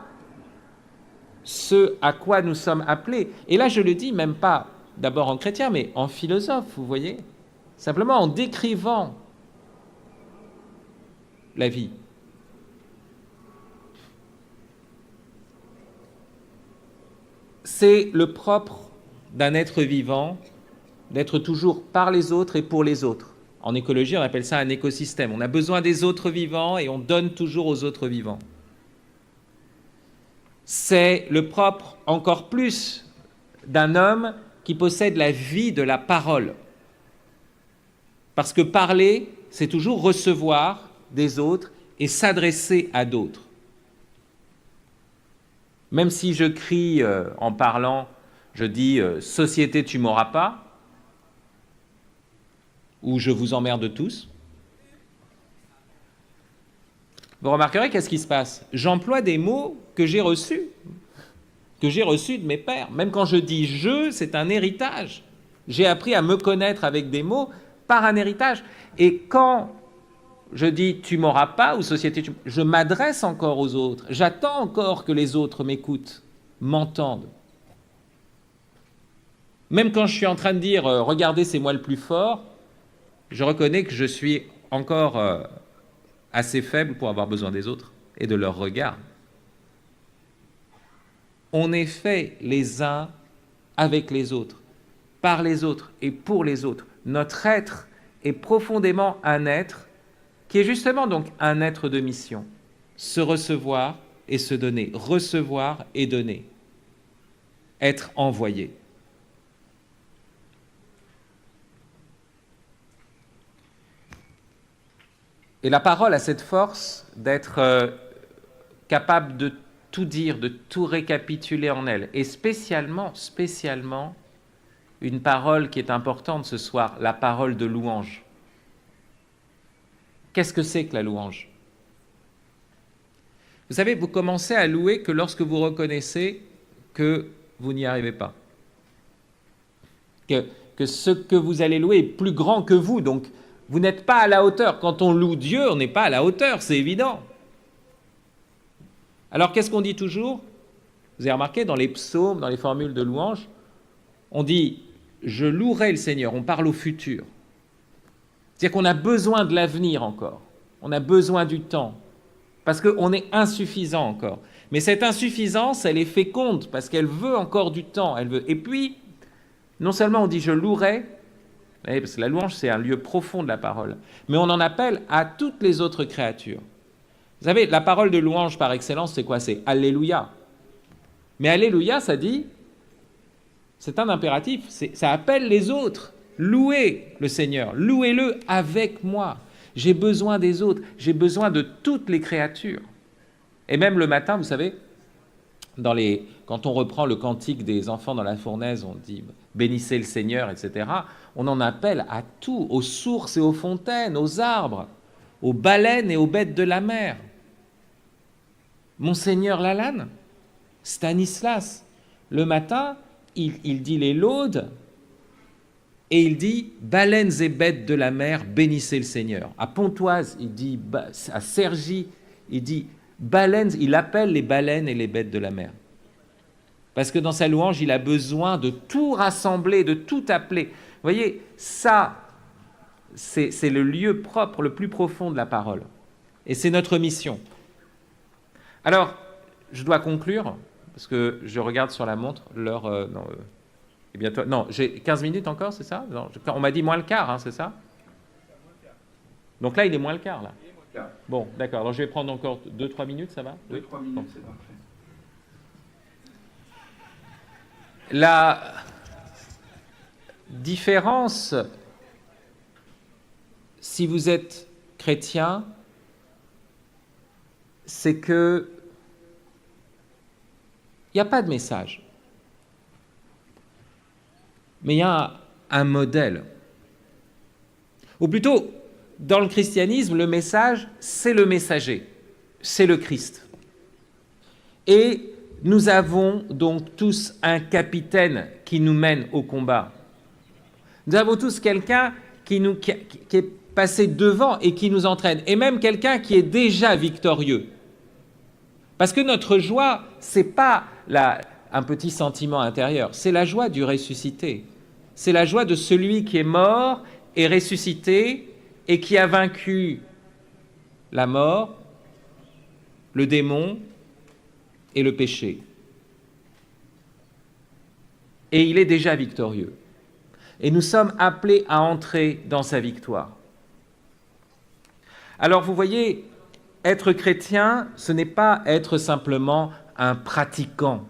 ce à quoi nous sommes appelés. Et là, je le dis même pas d'abord en chrétien, mais en philosophe, vous voyez, simplement en décrivant la vie. C'est le propre d'un être vivant d'être toujours par les autres et pour les autres. En écologie, on appelle ça un écosystème. On a besoin des autres vivants et on donne toujours aux autres vivants. C'est le propre encore plus d'un homme qui possède la vie de la parole. Parce que parler, c'est toujours recevoir des autres et s'adresser à d'autres. Même si je crie en parlant, je dis « Société, tu m'auras pas » ou « Je vous emmerde tous », vous remarquerez qu'est-ce qui se passe? J'emploie des mots que j'ai reçus de mes pères. Même quand je dis « je », c'est un héritage. J'ai appris à me connaître avec des mots par un héritage. Et quand je dis « tu m'auras pas » ou « société », je m'adresse encore aux autres. J'attends encore que les autres m'écoutent, m'entendent. Même quand je suis en train de dire « regardez, c'est moi le plus fort », je reconnais que je suis encore assez faible pour avoir besoin des autres et de leur regard. On est fait les uns avec les autres, par les autres et pour les autres. Notre être est profondément un être qui est justement donc un être de mission. Se recevoir et se donner, recevoir et donner, être envoyé. Et la parole a cette force d'être capable de tout dire, de tout récapituler en elle. Et spécialement, une parole qui est importante ce soir, la parole de louange. Qu'est-ce que c'est que la louange? Vous savez, vous commencez à louer que lorsque vous reconnaissez que vous n'y arrivez pas. Que ce que vous allez louer est plus grand que vous, donc vous n'êtes pas à la hauteur. Quand on loue Dieu, on n'est pas à la hauteur, c'est évident. Alors qu'est-ce qu'on dit toujours? Vous avez remarqué, dans les psaumes, dans les formules de louange, on dit « je louerai le Seigneur », on parle au futur. C'est-à-dire qu'on a besoin de l'avenir encore, on a besoin du temps. Parce qu'on est insuffisant encore. Mais cette insuffisance, elle est féconde, parce qu'elle veut encore du temps. Elle veut. Et puis, non seulement on dit « je louerai », parce que la louange, c'est un lieu profond de la parole, mais on en appelle à toutes les autres créatures. Vous savez, la parole de louange par excellence, c'est quoi? C'est « Alléluia ». Mais « Alléluia », ça dit, c'est un impératif, ça appelle les autres. Louez le Seigneur, louez-le avec moi. J'ai besoin des autres, j'ai besoin de toutes les créatures. Et même le matin, vous savez, quand on reprend le cantique des enfants dans la fournaise, on dit « bénissez le Seigneur », etc. On en appelle à tout, aux sources et aux fontaines, aux arbres, aux baleines et aux bêtes de la mer. Monseigneur Lalanne, Stanislas, le matin, il dit les laudes et il dit « baleines et bêtes de la mer, bénissez le Seigneur ». À Pontoise, il dit, à Cergy, il dit baleines, il appelle les baleines et les bêtes de la mer. Parce que dans sa louange, il a besoin de tout rassembler, de tout appeler. Vous voyez, ça, c'est le lieu propre, le plus profond de la parole. Et c'est notre mission. Alors, je dois conclure, parce que je regarde sur la montre, l'heure... bientôt, non, j'ai 15 minutes encore, c'est ça? Non, on m'a dit moins le quart, hein, c'est ça? Donc là, il est moins le quart, là. Bon, d'accord. Alors, je vais prendre encore 2-3 minutes, ça va? 2-3 minutes, c'est parfait. La différence, si vous êtes chrétien, c'est que il n'y a pas de message. Mais il y a un modèle. Ou plutôt, dans le christianisme, le message, c'est le messager, c'est le Christ. Et nous avons donc tous un capitaine qui nous mène au combat. Nous avons tous quelqu'un qui est passé devant et qui nous entraîne, et même quelqu'un qui est déjà victorieux. Parce que notre joie, ce n'est pas un petit sentiment intérieur, c'est la joie du ressuscité. C'est la joie de celui qui est mort et ressuscité et qui a vaincu la mort, le démon et le péché. Et il est déjà victorieux. Et nous sommes appelés à entrer dans sa victoire. Alors vous voyez, être chrétien, ce n'est pas être simplement un pratiquant.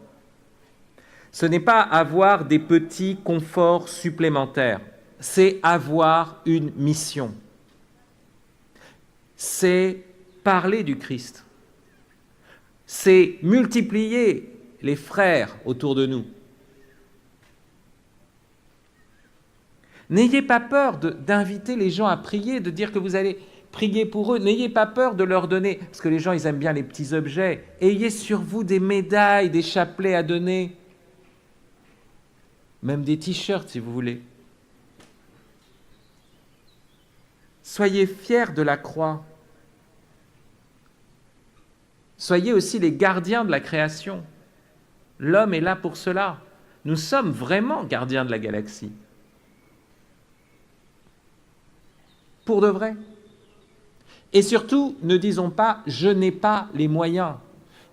Ce n'est pas avoir des petits conforts supplémentaires. C'est avoir une mission. C'est parler du Christ. C'est multiplier les frères autour de nous. N'ayez pas peur d'inviter les gens à prier, de dire que vous allez prier pour eux. N'ayez pas peur de leur donner, parce que les gens, ils aiment bien les petits objets. Ayez sur vous des médailles, des chapelets à donner. Même des t-shirts, si vous voulez. Soyez fiers de la croix. Soyez aussi les gardiens de la création. L'homme est là pour cela. Nous sommes vraiment gardiens de la galaxie. Pour de vrai. Et surtout, ne disons pas « je n'ai pas les moyens »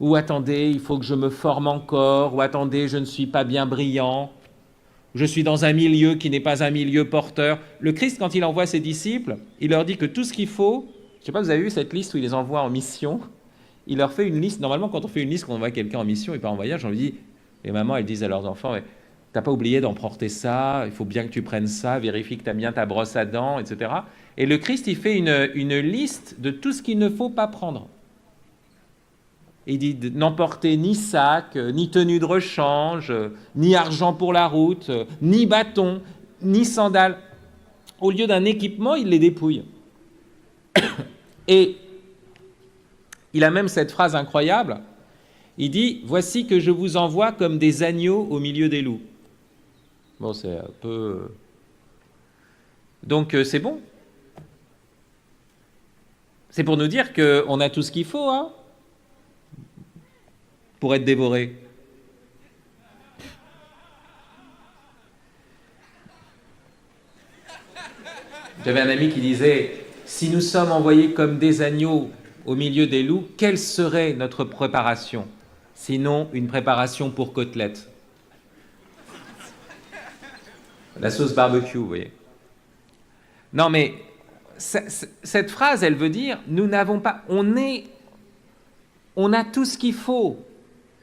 ou « attendez, il faut que je me forme encore » ou « attendez, je ne suis pas bien brillant ». Je suis dans un milieu qui n'est pas un milieu porteur. Le Christ, quand il envoie ses disciples, il leur dit que tout ce qu'il faut, je ne sais pas, vous avez vu cette liste où il les envoie en mission? Il leur fait une liste. Normalement, quand on fait une liste, quand on envoie quelqu'un en mission et pas en voyage, on lui dit, les mamans, elles disent à leurs enfants, t'as pas oublié d'emporter ça, il faut bien que tu prennes ça, vérifie que tu as bien ta brosse à dents, etc. Et le Christ, il fait une liste de tout ce qu'il ne faut pas prendre. Il dit n'emporter ni sac, ni tenue de rechange, ni argent pour la route, ni bâton, ni sandales. Au lieu d'un équipement, il les dépouille. Et il a même cette phrase incroyable. Il dit « Voici que je vous envoie comme des agneaux au milieu des loups ». Bon, c'est un peu... Donc, c'est bon. C'est pour nous dire qu'on a tout ce qu'il faut, hein, pour être dévoré. J'avais un ami qui disait « Si nous sommes envoyés comme des agneaux au milieu des loups, quelle serait notre préparation? Sinon, une préparation pour côtelettes. La sauce barbecue, vous voyez. Non, mais cette phrase, elle veut dire, nous n'avons pas... On a tout ce qu'il faut.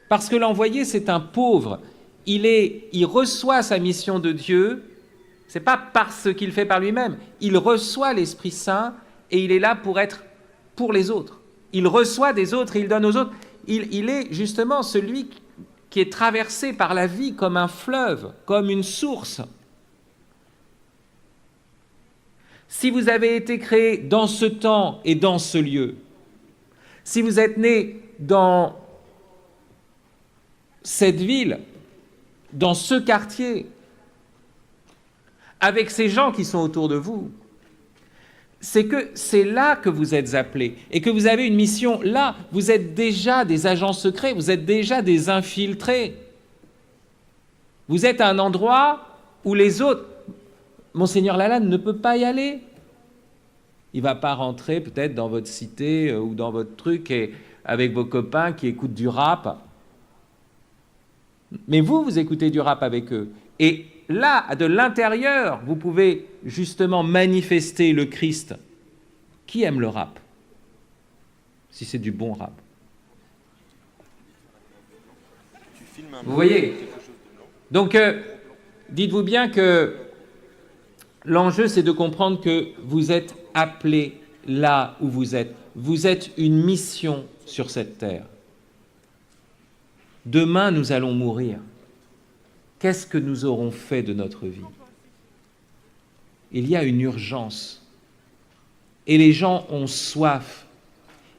Parce que l'envoyé, c'est un pauvre. Il reçoit sa mission de Dieu, c'est pas parce qu'il fait par lui-même. Il reçoit l'Esprit Saint et il est là pour être pour les autres. Il reçoit des autres et il donne aux autres. Il est justement celui qui est traversé par la vie comme un fleuve, comme une source. Si vous avez été créé dans ce temps et dans ce lieu, si vous êtes né dans cette ville, dans ce quartier, avec ces gens qui sont autour de vous, c'est que c'est là que vous êtes appelés et que vous avez une mission là. Vous êtes déjà des agents secrets, vous êtes déjà des infiltrés. Vous êtes à un endroit où les autres... Monseigneur Lalanne ne peut pas y aller. Il ne va pas rentrer peut-être dans votre cité ou dans votre truc et avec vos copains qui écoutent du rap. Mais vous écoutez du rap avec eux. Et là, de l'intérieur, vous pouvez justement manifester le Christ. Qui aime le rap? Si c'est du bon rap. Vous voyez? Donc, dites-vous bien que l'enjeu, c'est de comprendre que vous êtes appelés là où vous êtes. Vous êtes une mission sur cette terre. Demain, nous allons mourir. Qu'est-ce que nous aurons fait de notre vie? Il y a une urgence. Et les gens ont soif.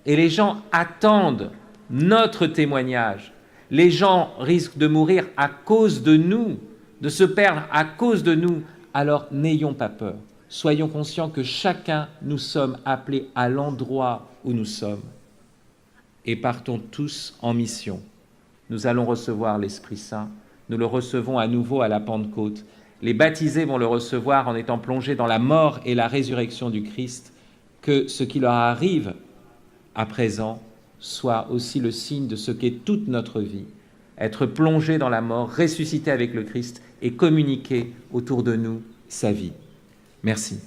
Et les gens attendent notre témoignage. Les gens risquent de mourir à cause de nous, de se perdre à cause de nous. Alors n'ayons pas peur. Soyons conscients que chacun, nous sommes appelés à l'endroit où nous sommes. Et partons tous en mission. Nous allons recevoir l'Esprit Saint. Nous le recevons à nouveau à la Pentecôte. Les baptisés vont le recevoir en étant plongés dans la mort et la résurrection du Christ. Que ce qui leur arrive à présent soit aussi le signe de ce qu'est toute notre vie. Être plongé dans la mort, ressuscité avec le Christ et communiquer autour de nous sa vie. Merci.